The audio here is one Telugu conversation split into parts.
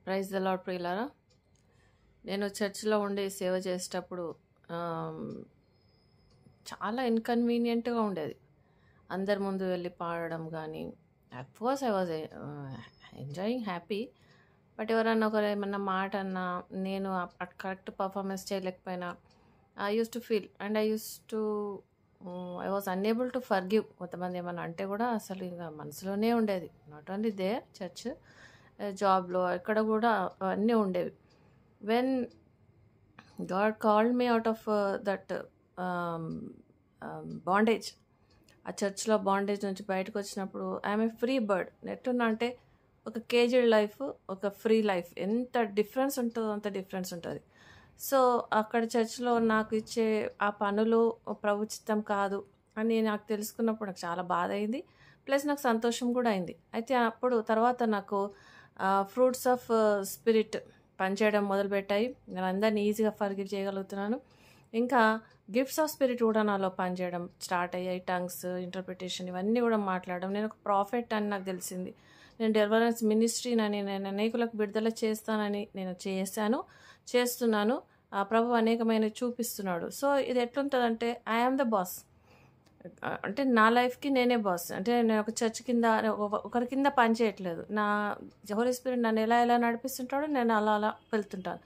ప్రైజ్ ద లార్డ్ ప్రియులారా. నేను చర్చిలో ఉండి సేవ చేసేటప్పుడు ఆమ్, చాలా ఇన్కన్వీనియంట్గా ఉండేది. అందరి ముందు వెళ్ళి పాడడం కానీ, of course I was enjoying happy. But ఎవరన్నా ఒకరు ఏమన్నా మాట అన్నా, నేను కరెక్ట్ పర్ఫార్మెన్స్ చేయలేకపోయినా, I use to feel and I was unable to forgive. కొంతమంది ఏమన్నా అంటే కూడా అసలు ఇంకా మనసులోనే ఉండేది. నాట్ ఓన్లీ దేర్ చర్చ్, జాబ్లో ఎక్కడ కూడా అన్నీ ఉండేవి. When God called me out of that bondage, ఆ చర్చ్లో బాండేజ్ నుంచి బయటకు వచ్చినప్పుడు ఐఎమ్ ఏ ఫ్రీ బర్డ్. ఎట్టున్నా అంటే ఒక కేజీడ్ లైఫ్, ఒక ఫ్రీ లైఫ్ ఎంత డిఫరెన్స్ ఉంటుందో అంత డిఫరెన్స్ ఉంటుంది. సో అక్కడ చర్చ్లో నాకు ఇచ్చే ఆ పనులు ప్రభుచితం కాదు అని నాకు తెలుసుకున్నప్పుడు నాకు చాలా బాధ అయింది. ప్లస్ నాకు సంతోషం కూడా అయింది. అయితే అప్పుడు తర్వాత నాకు ఫ్రూట్స్ ఆఫ్ స్పిరిట్ పనిచేయడం మొదలుపెట్టాయి. నేను అందరినీ ఈజీగా ఫర్గివ్ చేయగలుగుతున్నాను. ఇంకా గిఫ్ట్స్ ఆఫ్ స్పిరిట్ కూడా నాలో పనిచేయడం స్టార్ట్ అయ్యాయి. టంగ్స్, ఇంటర్ప్రిటేషన్, ఇవన్నీ కూడా మాట్లాడడం. నేను ఒక ప్రాఫిట్ అని నాకు తెలిసింది. నేను డెలివరెన్స్ మినిస్ట్రీనని, నేను అనేకులకు విడుదల చేస్తానని నేను చేస్తున్నాను. ప్రభు అనేకమైన చూపిస్తున్నాడు. సో ఇది ఎట్లుంటుందంటే ఐఆమ్ ద బాస్. అంటే నా లైఫ్కి నేనే బాస్. అంటే నేను ఒక చర్చ్ కింద ఒకరి కింద పని చేయట్లేదు. నా హోలీ స్పిరిట్ నన్ను ఎలా నడిపిస్తుంటాడో నేను అలా వెళ్తుంటాను.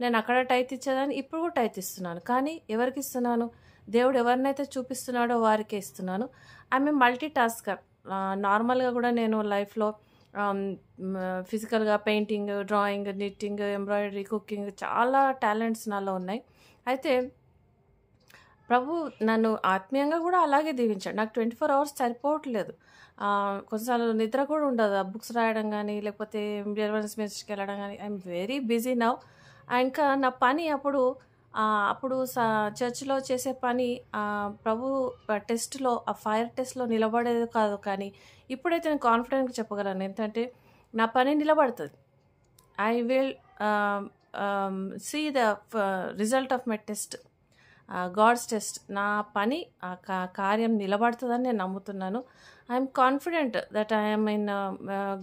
నేను అక్కడ టైత్ ఇచ్చేదాన్ని, ఇప్పుడు కూడా టైత్ ఇస్తున్నాను. కానీ ఎవరికి ఇస్తున్నాను? దేవుడు ఎవరినైతే చూపిస్తున్నాడో వారికే ఇస్తున్నాను. I'm multi tasker. నార్మల్గా కూడా నేను లైఫ్లో ఫిజికల్గా painting, drawing, knitting, embroidery, cooking చాలా టాలెంట్స్ నాలో ఉన్నాయి. అయితే ప్రభు నన్ను ఆత్మీయంగా కూడా అలాగే దీవించాడు. నాకు 24 అవర్స్ సరిపోవట్లేదు. కొన్నిసార్లు నిద్ర కూడా ఉండదు. ఆ బుక్స్ రాయడం కానీ, లేకపోతే డెలివరెన్స్ మెసేజ్కి వెళ్ళడం కానీ, ఐఎమ్ వెరీ బిజీ నౌ. ఇంకా నా పని అప్పుడు చర్చ్లో చేసే పని ప్రభు టెస్ట్లో, ఆ ఫైర్ టెస్ట్లో నిలబడేది కాదు. కానీ ఇప్పుడైతే నేను కాన్ఫిడెంట్గా చెప్పగలను. ఏంటంటే నా పని నిలబడుతుంది. I will see the result of my test, God's test. నా పని, కార్యం నిలబడుతుందని నేను నమ్ముతున్నాను. I'm confident that I'm in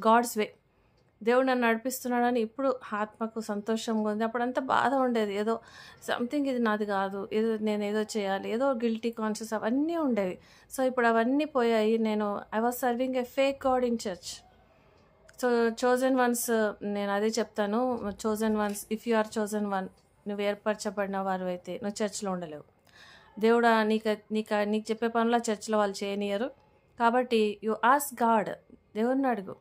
God's way. దేవుడు నన్ను నడిపిస్తున్నాడని ఇప్పుడు ఆత్మకు సంతోషంగా ఉంది. అప్పుడంతా బాధ ఉండేది. ఏదో సంథింగ్ ఇది నాది కాదు, నేను ఏదో చేయాలి, ఏదో గిల్టీ కాన్షియస్ అవన్నీ ఉండేవి. సో ఇప్పుడు అవన్నీ పోయాయి. I was serving a fake god in church. So chosen ones, నేను అదే చెప్తాను. Chosen ones, if you are chosen one, నువ్వు ఏర్పరచబడిన వారు అయితే నువ్వు చర్చ్లో ఉండలేవు. దేవుడా నీకు చెప్పే పనుల చర్చ్లో వాళ్ళు చేయనియరు. కాబట్టి యు ఆస్క్ గాడ్, దేవుడిని అడుగు.